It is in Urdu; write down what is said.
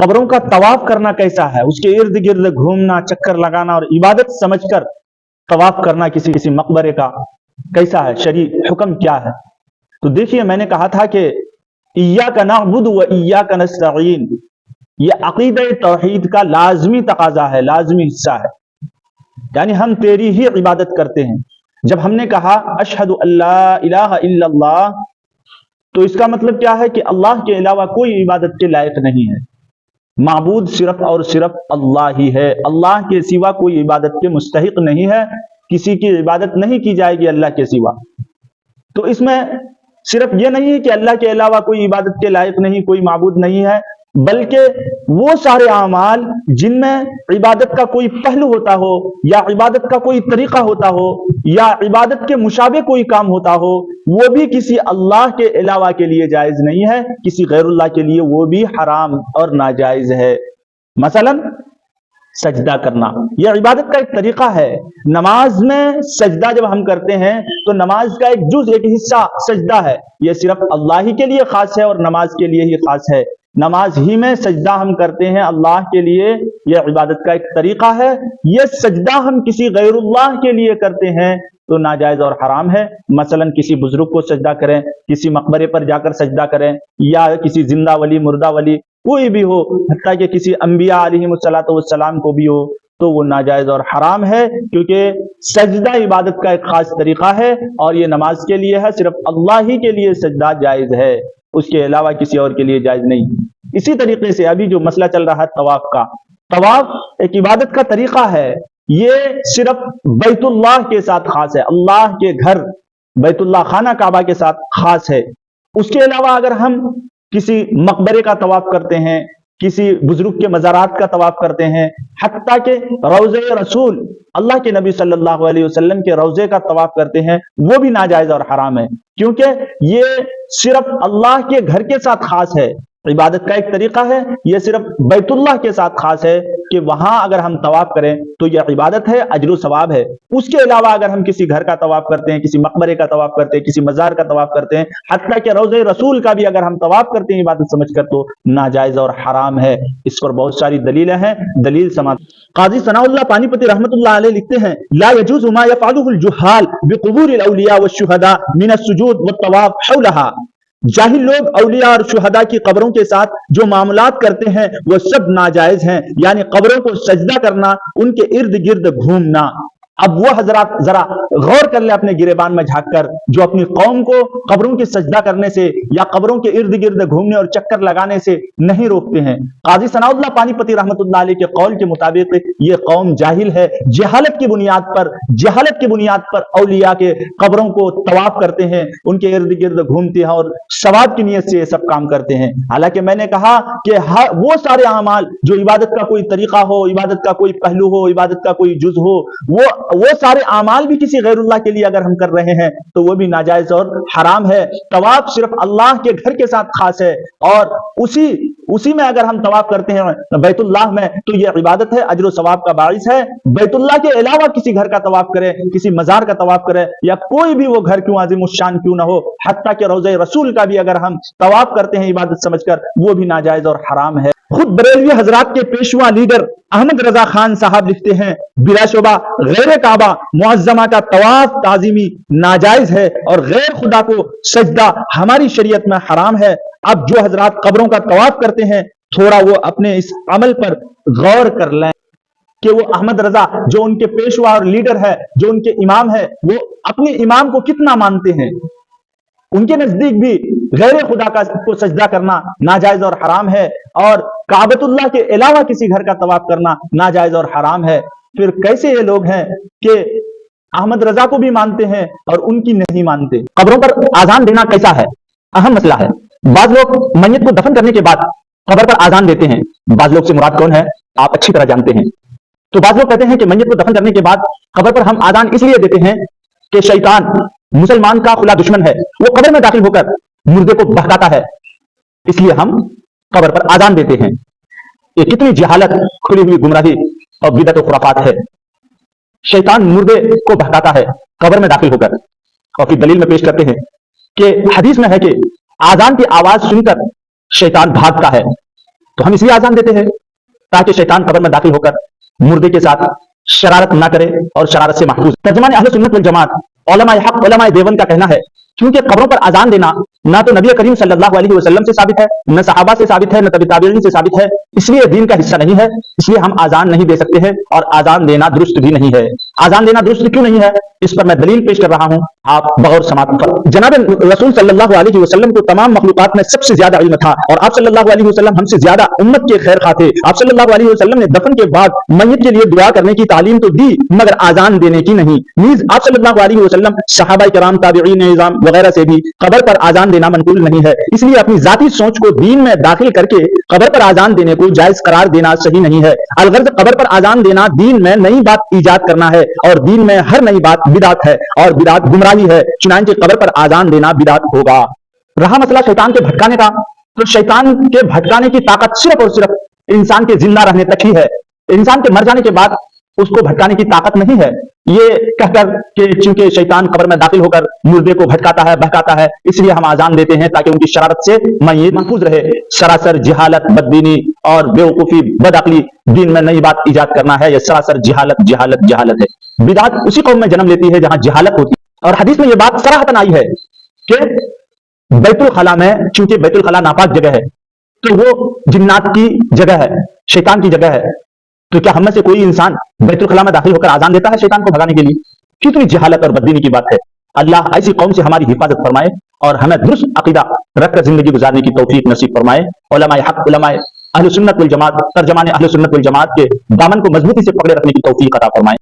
قبروں کا طواف کرنا کیسا ہے، اس کے ارد گرد گھومنا، چکر لگانا اور عبادت سمجھ کر طواف کرنا کسی مقبرے کا کیسا ہے، شرعی حکم کیا ہے؟ تو دیکھیے، میں نے کہا تھا کہ ایاک نعبد و ایاک نستعین، یہ عقیدہ توحید کا لازمی تقاضا ہے، لازمی حصہ ہے، یعنی ہم تیری ہی عبادت کرتے ہیں۔ جب ہم نے کہا اشہد ان لا الہ الا اللہ، تو اس کا مطلب کیا ہے کہ اللہ کے علاوہ کوئی عبادت کے لائق نہیں ہے، معبود صرف اور صرف اللہ ہی ہے، اللہ کے سوا کوئی عبادت کے مستحق نہیں ہے، کسی کی عبادت نہیں کی جائے گی اللہ کے سوا۔ تو اس میں صرف یہ نہیں ہے کہ اللہ کے علاوہ کوئی عبادت کے لائق نہیں، کوئی معبود نہیں ہے، بلکہ وہ سارے اعمال جن میں عبادت کا کوئی پہلو ہوتا ہو، یا عبادت کا کوئی طریقہ ہوتا ہو، یا عبادت کے مشابہ کوئی کام ہوتا ہو، وہ بھی کسی اللہ کے علاوہ کے لیے جائز نہیں ہے، کسی غیر اللہ کے لیے وہ بھی حرام اور ناجائز ہے۔ مثلا سجدہ کرنا، یہ عبادت کا ایک طریقہ ہے۔ نماز میں سجدہ جب ہم کرتے ہیں تو نماز کا ایک جز، ایک حصہ سجدہ ہے، یہ صرف اللہ ہی کے لیے خاص ہے اور نماز کے لیے ہی خاص ہے۔ نماز ہی میں سجدہ ہم کرتے ہیں اللہ کے لیے، یہ عبادت کا ایک طریقہ ہے۔ یہ سجدہ ہم کسی غیر اللہ کے لیے کرتے ہیں تو ناجائز اور حرام ہے۔ مثلا کسی بزرگ کو سجدہ کریں، کسی مقبرے پر جا کر سجدہ کریں، یا کسی زندہ ولی، مردہ ولی کوئی بھی ہو، حتیٰ کہ کسی انبیاء علیہم السلام کو بھی ہو، تو وہ ناجائز اور حرام ہے، کیونکہ سجدہ عبادت کا ایک خاص طریقہ ہے اور یہ نماز کے لیے ہے، صرف اللہ ہی کے لیے سجدہ جائز ہے، اس کے علاوہ کسی اور کے لیے جائز نہیں۔ اسی طریقے سے ابھی جو مسئلہ چل رہا ہے طواف کا، طواف ایک عبادت کا طریقہ ہے، یہ صرف بیت اللہ کے ساتھ خاص ہے، اللہ کے گھر بیت اللہ خانہ کعبہ کے ساتھ خاص ہے۔ اس کے علاوہ اگر ہم کسی مقبرے کا طواف کرتے ہیں، کسی بزرگ کے مزارات کا طواف کرتے ہیں، حتیٰ کہ روضہ رسول اللہ کے نبی صلی اللہ علیہ وسلم کے روضے کا طواف کرتے ہیں، وہ بھی ناجائز اور حرام ہے، کیونکہ یہ صرف اللہ کے گھر کے ساتھ خاص ہے، عبادت کا ایک طریقہ ہے، یہ صرف بیت اللہ کے ساتھ خاص ہے کہ وہاں اگر ہم طواف کریں تو یہ عبادت ہے، اجر و ثواب ہے۔ اس کے علاوہ اگر ہم کسی گھر کا طواف کرتے ہیں، کسی مقبرے کا طواف کرتے ہیں، کسی مزار کا طواف کرتے ہیں، حتیٰ کہ روضہ رسول کا بھی اگر ہم طواف کرتے ہیں عبادت سمجھ کر، تو ناجائز اور حرام ہے۔ اس پر بہت ساری دلیلیں ہیں، دلیل سماعت۔ قاضی ثناء اللہ پانی پتی رحمۃ اللہ علیہ لکھتے ہیں، لا يجوز ما يفعله الجهال بقبور الاولیاء والشهداء من السجود والطواف حولها۔ جاہل لوگ اولیاء اور شہداء کی قبروں کے ساتھ جو معاملات کرتے ہیں وہ سب ناجائز ہیں، یعنی قبروں کو سجدہ کرنا، ان کے ارد گرد گھومنا۔ اب وہ حضرات ذرا غور کر لیں اپنے گریبان میں جھانک کر، جو اپنی قوم کو قبروں کی سجدہ کرنے سے یا قبروں کے ارد گرد گھومنے اور چکر لگانے سے نہیں روکتے ہیں۔ قاضی ثناء اللہ پانی پتی رحمۃ اللہ علیہ کے قول کے مطابق یہ قوم جاہل ہے، جہالت کی بنیاد پر اولیاء کے قبروں کو طواف کرتے ہیں، ان کے ارد گرد گھومتے ہیں اور ثواب کی نیت سے یہ سب کام کرتے ہیں۔ حالانکہ میں نے کہا کہ وہ سارے اعمال جو عبادت کا کوئی طریقہ ہو، عبادت کا کوئی پہلو ہو، عبادت کا کوئی جز ہو، وہ سارے اعمال بھی کسی غیر اللہ کے لیے اگر ہم کر رہے ہیں تو وہ بھی ناجائز اور حرام ہے۔ طواف صرف اللہ کے گھر کے ساتھ خاص ہے، اور اسی میں اگر ہم طواف کرتے ہیں بیت اللہ میں تو یہ عبادت ہے، اجر و ثواب کا باعث ہے۔ بیت اللہ کے علاوہ کسی گھر کا طواف کرے، کسی مزار کا طواف کرے، یا کوئی بھی وہ گھر کیوں عظیم الشان کیوں نہ ہو، حتیٰ کہ روضہ رسول کا بھی اگر ہم طواف کرتے ہیں عبادت سمجھ کر، وہ بھی ناجائز اور حرام ہے۔ خود بریلوی حضرات کے پیشوا لیڈر احمد رضا خان صاحب لکھتے ہیں، بلا شبہ غیر کعبہ معظمہ کا طواف تعظیمی ناجائز ہے اور غیر خدا کو سجدہ ہماری شریعت میں حرام ہے۔ اب جو حضرات قبروں کا طواف کرتے ہیں، تھوڑا وہ اپنے اس عمل پر غور کر لیں کہ وہ احمد رضا جو ان کے پیشوا اور لیڈر ہے، جو ان کے امام ہے، وہ اپنے امام کو کتنا مانتے ہیں۔ ان کے نزدیک بھی غیر خدا کو سجدہ کرنا ناجائز اور حرام ہے، اور کعبۃ اللہ کے علاوہ کسی گھر کا طواف کرنا ناجائز اور حرام ہے۔ پھر کیسے یہ لوگ ہیں کہ احمد رضا کو بھی مانتے ہیں اور ان کی نہیں مانتے؟ قبروں پر آذان دینا کیسا ہے؟ اہم مسئلہ ہے۔ بعض لوگ میت کو دفن کرنے کے بعد قبر پر آذان دیتے ہیں۔ بعض لوگ سے مراد کون ہے آپ اچھی طرح جانتے ہیں۔ تو بعض لوگ کہتے ہیں کہ میت کو دفن کرنے کے بعد قبر پر ہم آذان اس لیے دیتے ہیں کہ شیطان مسلمان کا کھلا دشمن ہے، وہ قبر میں داخل ہو کر مردے کو بہکاتا ہے، اس لیے ہم قبر پر آذان دیتے ہیں۔ یہ کتنی جہالت، کھلی ہوئی گمراہی اور بدعت و خرافات ہے۔ شیطان مردے کو بہکاتا ہے قبر میں داخل ہو کر، اور پھر دلیل میں پیش کرتے ہیں کہ حدیث میں ہے کہ آذان کی آواز سن کر شیطان بھاگتا ہے۔ تو ہم اس لیے اذان دیتے ہیں تاکہ شیطان قبر میں داخل ہو کر مردے کے ساتھ شرارت نہ کرے اور شرارت سے محفوظ. ترجمان اہل سنت والجماعت علماء حق علماء دیوبند کا کہنا ہے کیونکہ قبروں پر اذان دینا نہ تو نبی کریم صلی اللہ علیہ وسلم سے ثابت ہے، نہ صحابہ سے ثابت ہے، نہ تبع تابعین سے ثابت ہے، اس لیے دین کا حصہ نہیں ہے. اس لیے ہم اذان نہیں دے سکتے ہیں اور اذان دینا درست بھی نہیں ہے. اذان دینا درست کیوں نہیں ہے اس پر میں دلیل پیش کر رہا ہوں، آپ بغور سماعت پر. جناب رسول صلی اللہ علیہ وسلم کو تمام مخلوقات میں سب سے زیادہ علم تھا اور آپ صلی اللہ علیہ وسلم ہم سے زیادہ امت کے خیر خواہ تھے. آپ صلی اللہ علیہ وسلم نے دفن کے بعد میت کے لیے دعا کرنے کی تعلیم تو دی مگر اذان دینے کی نہیں. نیز آپ صلی اللہ علیہ وسلم صحابہ کرام تابعین نظام وغیرہ سے بھی قبر پر اذان دینا منقول نہیں ہے. اس لیے اپنی ذاتی سوچ کو دین میں داخل کر کے قبر پر اذان دینے کو جائز قرار دینا صحیح نہیں ہے. الغرض قبر پر اذان دینا دین میں نئی بات ایجاد کرنا ہے اور دین میں ہر نئی بات بدعت ہے اور بدعت گمراہی ہے. چنانچہ قبر پر اذان دینا بدعت ہوگا. رہا مسئلہ شیطان کے بھٹکانے کا، تو شیطان کے بھٹکانے کی طاقت صرف اور صرف انسان کے زندہ رہنے تک ہی ہے. انسان کے مر جانے کے بعد اس کو بھٹکانے کی طاقت نہیں ہے. یہ کہہ کر کہ چونکہ شیطان قبر میں داخل ہو کر مردے کو بھٹکاتا ہے بہکاتا ہے اس لیے ہم اذان دیتے ہیں تاکہ ان کی شرارت سے میت محفوظ رہے. سراسر جہالت، بدبینی اور بیوقوفی، بدعقلی دین میں نئی بات ایجاد کرنا ہے. یہ سراسر جہالت جہالت جہالت ہے. بدعت اسی قوم میں جنم لیتی ہے جہاں جہالت ہوتی ہے. اور حدیث میں یہ بات صراحتاً آئی ہے کہ بیت الخلاء میں، چونکہ بیت الخلاء ناپاک جگہ ہے تو وہ جنات کی جگہ ہے، شیطان کی جگہ ہے. تو کیا ہم میں سے کوئی انسان بیت الخلاء میں داخل ہو کر اذان دیتا ہے شیطان کو بھگانے کے لیے؟ کتنی جہالت اور بدبینی کی بات ہے. اللہ ایسی قوم سے ہماری حفاظت فرمائے اور ہمیں درست عقیدہ رکھ کر زندگی گزارنے کی توفیق نصیب فرمائے. علماء حق علماء اہل سنت والجماعت ترجمان اہل سنت والجماعت کے دامن کو مضبوطی سے پکڑے رکھنے کی توفیق عطا فرمائے.